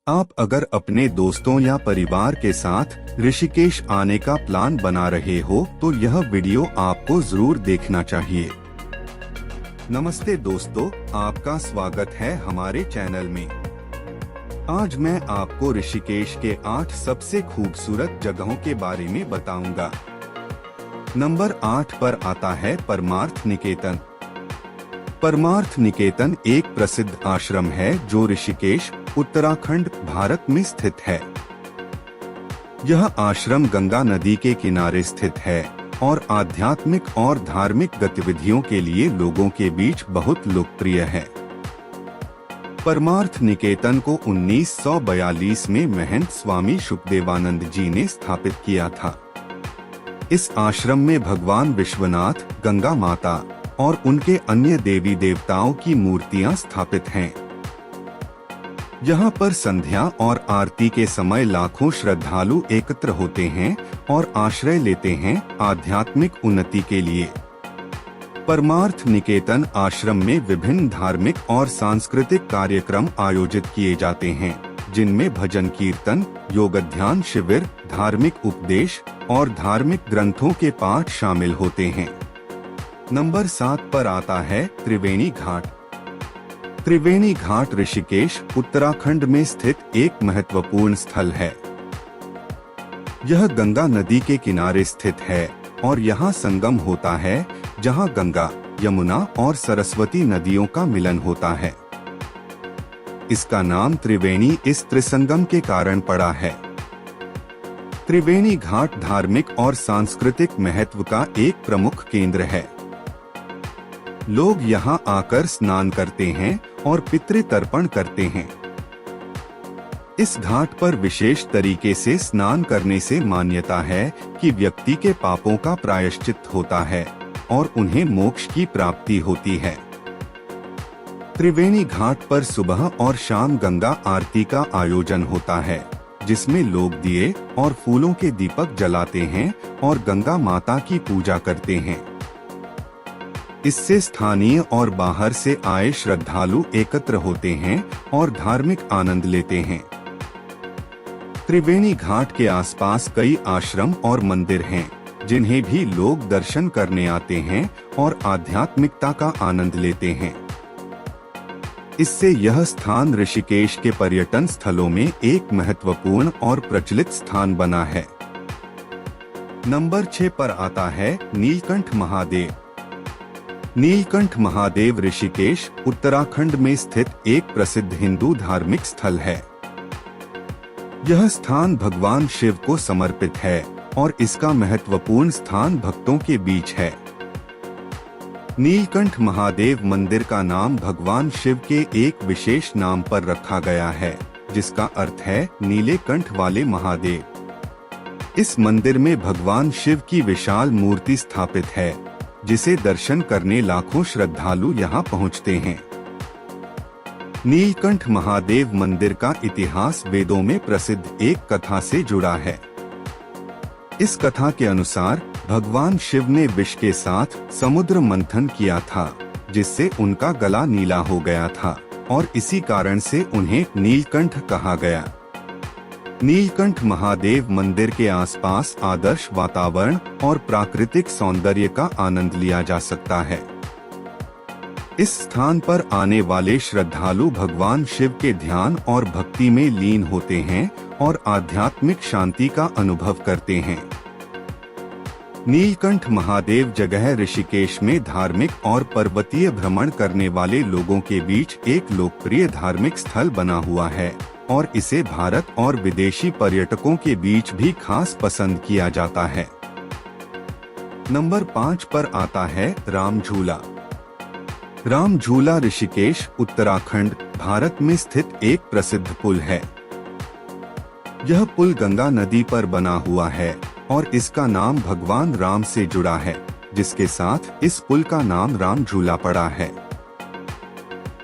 आप अगर अपने दोस्तों या परिवार के साथ ऋषिकेश आने का प्लान बना रहे हो तो यह वीडियो आपको जरूर देखना चाहिए। नमस्ते दोस्तों, आपका स्वागत है हमारे चैनल में। आज मैं आपको ऋषिकेश के 8 सबसे खूबसूरत जगहों के बारे में बताऊंगा। नंबर 8 पर आता है परमार्थ निकेतन। परमार्थ निकेतन एक प्रसिद्ध आश्रम है जो ऋषिकेश, उत्तराखंड, भारत में स्थित है। यह आश्रम गंगा नदी के किनारे स्थित है और आध्यात्मिक और धार्मिक गतिविधियों के लिए लोगों के बीच बहुत लोकप्रिय है। परमार्थ निकेतन को 1942 में महंत स्वामी शुकदेवानंद जी ने स्थापित किया था। इस आश्रम में भगवान विश्वनाथ, गंगा माता और उनके अन्य देवी देवताओं की मूर्तियां स्थापित हैं। यहाँ पर संध्या और आरती के समय लाखों श्रद्धालु एकत्र होते हैं और आश्रय लेते हैं आध्यात्मिक उन्नति के लिए। परमार्थ निकेतन आश्रम में विभिन्न धार्मिक और सांस्कृतिक कार्यक्रम आयोजित किए जाते हैं, जिनमें भजन कीर्तन, योग ध्यान शिविर, धार्मिक उपदेश और धार्मिक ग्रंथों के पाठ शामिल होते हैं। नंबर 7 पर आता है त्रिवेणी घाट। त्रिवेणी घाट ऋषिकेश, उत्तराखंड में स्थित एक महत्वपूर्ण स्थल है। यह गंगा नदी के किनारे स्थित है और यहाँ संगम होता है, जहाँ गंगा, यमुना और सरस्वती नदियों का मिलन होता है। इसका नाम त्रिवेणी इस त्रिसंगम के कारण पड़ा है। त्रिवेणी घाट धार्मिक और सांस्कृतिक महत्व का एक प्रमुख केंद्र है। लोग यहाँ आकर स्नान करते हैं और पितृ तर्पण करते हैं। इस घाट पर विशेष तरीके से स्नान करने से मान्यता है कि व्यक्ति के पापों का प्रायश्चित होता है और उन्हें मोक्ष की प्राप्ति होती है। त्रिवेणी घाट पर सुबह और शाम गंगा आरती का आयोजन होता है, जिसमें लोग दिए और फूलों के दीपक जलाते हैं और गंगा माता की पूजा करते हैं। इससे स्थानीय और बाहर से आए श्रद्धालु एकत्र होते हैं और धार्मिक आनंद लेते हैं। त्रिवेणी घाट के आसपास कई आश्रम और मंदिर हैं, जिन्हें भी लोग दर्शन करने आते हैं और आध्यात्मिकता का आनंद लेते हैं। इससे यह स्थान ऋषिकेश के पर्यटन स्थलों में एक महत्वपूर्ण और प्रचलित स्थान बना है। नंबर 6 पर आता है नीलकंठ महादेव। नीलकंठ महादेव ऋषिकेश, उत्तराखंड में स्थित एक प्रसिद्ध हिंदू धार्मिक स्थल है। यह स्थान भगवान शिव को समर्पित है और इसका महत्वपूर्ण स्थान भक्तों के बीच है। नीलकंठ महादेव मंदिर का नाम भगवान शिव के एक विशेष नाम पर रखा गया है, जिसका अर्थ है नीले कंठ वाले महादेव। इस मंदिर में भगवान शिव की विशाल मूर्ति स्थापित है, जिसे दर्शन करने लाखों श्रद्धालु यहाँ पहुँचते हैं। नीलकंठ महादेव मंदिर का इतिहास वेदों में प्रसिद्ध एक कथा से जुड़ा है। इस कथा के अनुसार भगवान शिव ने विष के साथ समुद्र मंथन किया था, जिससे उनका गला नीला हो गया था और इसी कारण से उन्हें नीलकंठ कहा गया। नीलकंठ महादेव मंदिर के आसपास आदर्श वातावरण और प्राकृतिक सौंदर्य का आनंद लिया जा सकता है। इस स्थान पर आने वाले श्रद्धालु भगवान शिव के ध्यान और भक्ति में लीन होते हैं और आध्यात्मिक शांति का अनुभव करते हैं। नीलकंठ महादेव जगह ऋषिकेश में धार्मिक और पर्वतीय भ्रमण करने वाले लोगों के बीच एक लोकप्रिय धार्मिक स्थल बना हुआ है और इसे भारत और विदेशी पर्यटकों के बीच भी खास पसंद किया जाता है। नंबर 5 पर आता है राम झूला। राम झूला ऋषिकेश, उत्तराखंड, भारत में स्थित एक प्रसिद्ध पुल है। यह पुल गंगा नदी पर बना हुआ है और इसका नाम भगवान राम से जुड़ा है, जिसके साथ इस पुल का नाम राम झूला पड़ा है।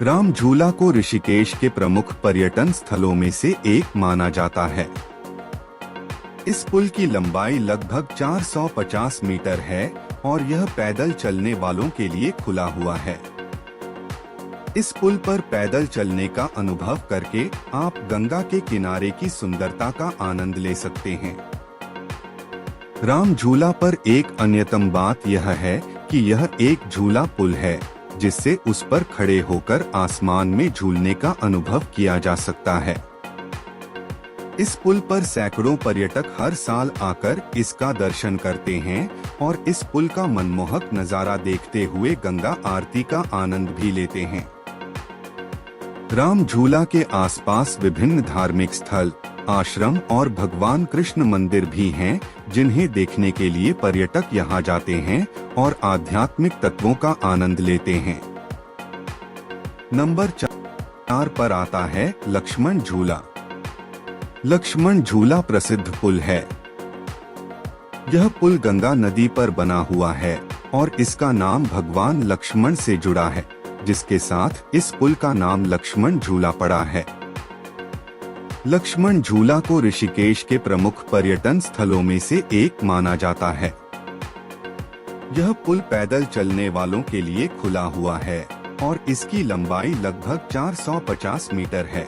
राम झूला को ऋषिकेश के प्रमुख पर्यटन स्थलों में से एक माना जाता है। इस पुल की लंबाई लगभग 450 मीटर है और यह पैदल चलने वालों के लिए खुला हुआ है। इस पुल पर पैदल चलने का अनुभव करके आप गंगा के किनारे की सुंदरता का आनंद ले सकते हैं। राम झूला पर एक अन्यतम बात यह है कि यह एक झूला पुल है जिससे उस पर खड़े होकर आसमान में झूलने का अनुभव किया जा सकता है। इस पुल पर सैकड़ों पर्यटक हर साल आकर इसका दर्शन करते हैं और इस पुल का मनमोहक नजारा देखते हुए गंगा आरती का आनंद भी लेते हैं। राम झूला के आसपास विभिन्न धार्मिक स्थल, आश्रम और भगवान कृष्ण मंदिर भी हैं, जिन्हें देखने के लिए पर्यटक यहाँ जाते हैं और आध्यात्मिक तत्वों का आनंद लेते हैं। नंबर 4 पर आता है लक्ष्मण झूला। लक्ष्मण झूला प्रसिद्ध पुल है। यह पुल गंगा नदी पर बना हुआ है और इसका नाम भगवान लक्ष्मण से जुड़ा है, जिसके साथ इस पुल का नाम लक्ष्मण झूला पड़ा है। लक्ष्मण झूला को ऋषिकेश के प्रमुख पर्यटन स्थलों में से एक माना जाता है। यह पुल पैदल चलने वालों के लिए खुला हुआ है और इसकी लंबाई लगभग 450 मीटर है।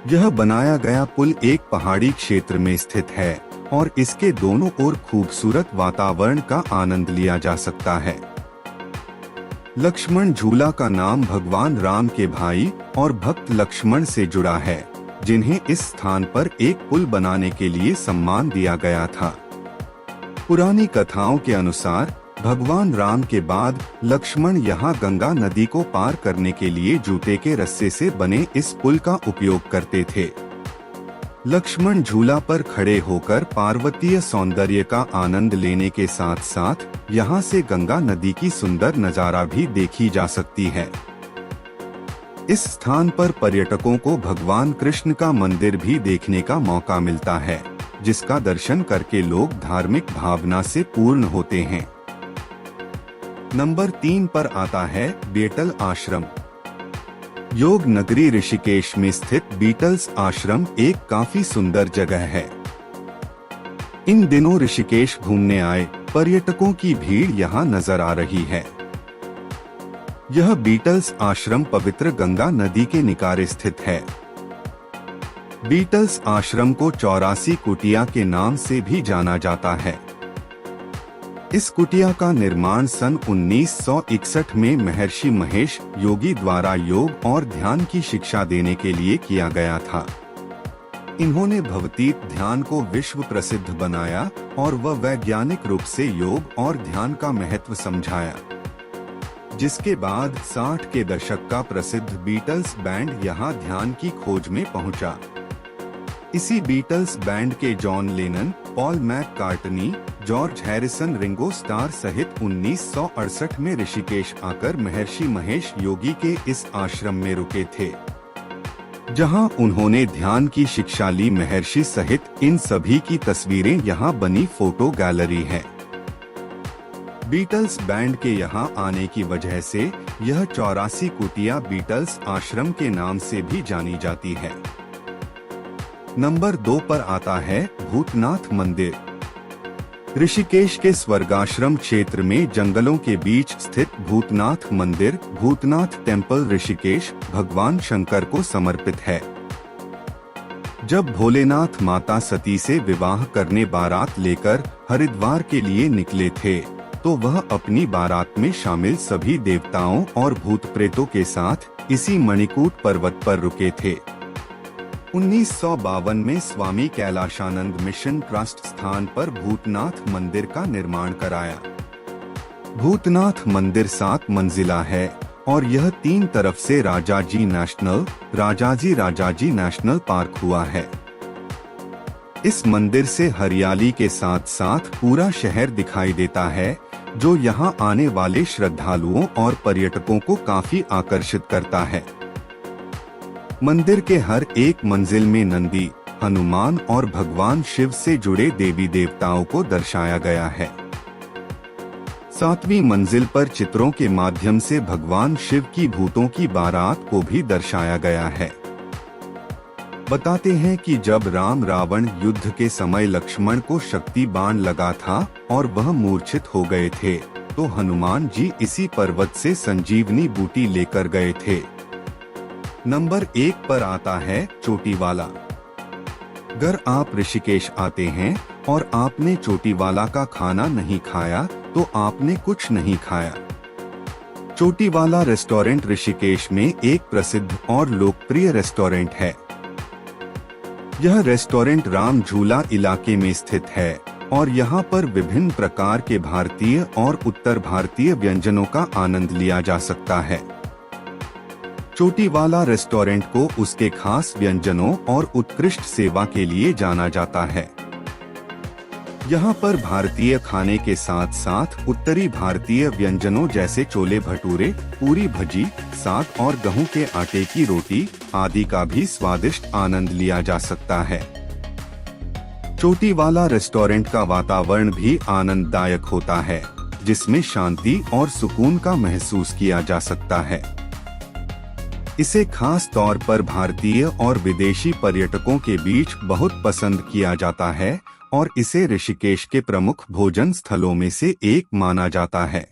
यह बनाया गया पुल एक पहाड़ी क्षेत्र में स्थित है और इसके दोनों ओर खूबसूरत वातावरण का आनंद लिया जा सकता है। लक्ष्मण झूला का नाम भगवान राम के भाई और भक्त लक्ष्मण से जुड़ा है, जिन्हें इस स्थान पर एक पुल बनाने के लिए सम्मान दिया गया था। पुरानी कथाओं के अनुसार भगवान राम के बाद लक्ष्मण यहाँ गंगा नदी को पार करने के लिए जूते के रस्से से बने इस पुल का उपयोग करते थे। लक्ष्मण झूला पर खड़े होकर पार्वतीय सौंदर्य का आनंद लेने के साथ साथ यहाँ से गंगा नदी की सुंदर नजारा भी देखी जा सकती है। इस स्थान पर पर्यटकों को भगवान कृष्ण का मंदिर भी देखने का मौका मिलता है, जिसका दर्शन करके लोग धार्मिक भावना से पूर्ण होते हैं। नंबर 3 पर आता है बीटल आश्रम। योग नगरी ऋषिकेश में स्थित बीटल्स आश्रम एक काफी सुंदर जगह है। इन दिनों ऋषिकेश घूमने आए पर्यटकों की भीड़ यहाँ नजर आ रही है। यह बीटल्स आश्रम पवित्र गंगा नदी के किनारे स्थित है। बीटल्स आश्रम को 84 कुटिया के नाम से भी जाना जाता है। इस कुटिया का निर्माण सन 1961 में महर्षि महेश योगी द्वारा योग और ध्यान की शिक्षा देने के लिए किया गया था। इन्होंने भवतीत ध्यान को विश्व प्रसिद्ध बनाया और वह वैज्ञानिक रूप से योग और ध्यान का महत्व समझाया। जिसके बाद 60 के दशक का प्रसिद्ध बीटल्स बैंड यहाँ ध्यान की खोज में पहुंचा। इसी बीटल्स बैंड के John Lennon, Paul McCartney, George Harrison, Ringo star सहित 1968 में ऋषिकेश आकर महर्षि महेश योगी के इस आश्रम में रुके थे, जहां उन्होंने ध्यान की शिक्षा ली। महर्षि सहित इन सभी की तस्वीरें यहां बनी फोटो गैलरी है। बीटल्स बैंड के यहां आने की वजह से यह 84 कुटिया बीटल्स आश्रम के नाम से भी जानी जाती है। नंबर 2 पर आता है भूतनाथ मंदिर। ऋषिकेश के स्वर्गाश्रम क्षेत्र में जंगलों के बीच स्थित भूतनाथ मंदिर, भूतनाथ टेम्पल ऋषिकेश, भगवान शंकर को समर्पित है। जब भोलेनाथ माता सती से विवाह करने बारात लेकर हरिद्वार के लिए निकले थे, तो वह अपनी बारात में शामिल सभी देवताओं और भूत प्रेतों के साथ इसी मणिकूट पर्वत पर रुके थे। 1952 में स्वामी कैलाशानंद मिशन ट्रस्ट स्थान पर भूतनाथ मंदिर का निर्माण कराया। भूतनाथ मंदिर 7 मंजिला है और यह 3 तरफ से राजाजी नेशनल पार्क हुआ है। इस मंदिर से हरियाली के साथ साथ पूरा शहर दिखाई देता है, जो यहाँ आने वाले श्रद्धालुओं और पर्यटकों को काफी आकर्षित करता है। मंदिर के हर एक मंजिल में नंदी, हनुमान और भगवान शिव से जुड़े देवी देवताओं को दर्शाया गया है। 7वीं मंजिल पर चित्रों के माध्यम से भगवान शिव की भूतों की बारात को भी दर्शाया गया है। बताते हैं कि जब राम रावण युद्ध के समय लक्ष्मण को शक्ति बाण लगा था और वह मूर्छित हो गए थे, तो हनुमान जी इसी पर्वत से संजीवनी बूटी लेकर गए थे। नंबर 1 पर आता है चोटीवाला। अगर आप ऋषिकेश आते हैं और आपने चोटीवाला का खाना नहीं खाया तो आपने कुछ नहीं खाया। चोटीवाला रेस्टोरेंट ऋषिकेश में एक प्रसिद्ध और लोकप्रिय रेस्टोरेंट है। यह रेस्टोरेंट राम झूला इलाके में स्थित है और यहाँ पर विभिन्न प्रकार के भारतीय और उत्तर भारतीय व्यंजनों का आनंद लिया जा सकता है। चोटीवाला रेस्टोरेंट को उसके खास व्यंजनों और उत्कृष्ट सेवा के लिए जाना जाता है। यहाँ पर भारतीय खाने के साथ साथ उत्तरी भारतीय व्यंजनों जैसे छोले भटूरे, पूरी भजी, साग और गेहूं के आटे की रोटी आदि का भी स्वादिष्ट आनंद लिया जा सकता है। चोटीवाला रेस्टोरेंट का वातावरण भी आनंददायक होता है, जिसमें शांति और सुकून का महसूस किया जा सकता है। इसे खास तौर पर भारतीय और विदेशी पर्यटकों के बीच बहुत पसंद किया जाता है और इसे ऋषिकेश के प्रमुख भोजन स्थलों में से एक माना जाता है।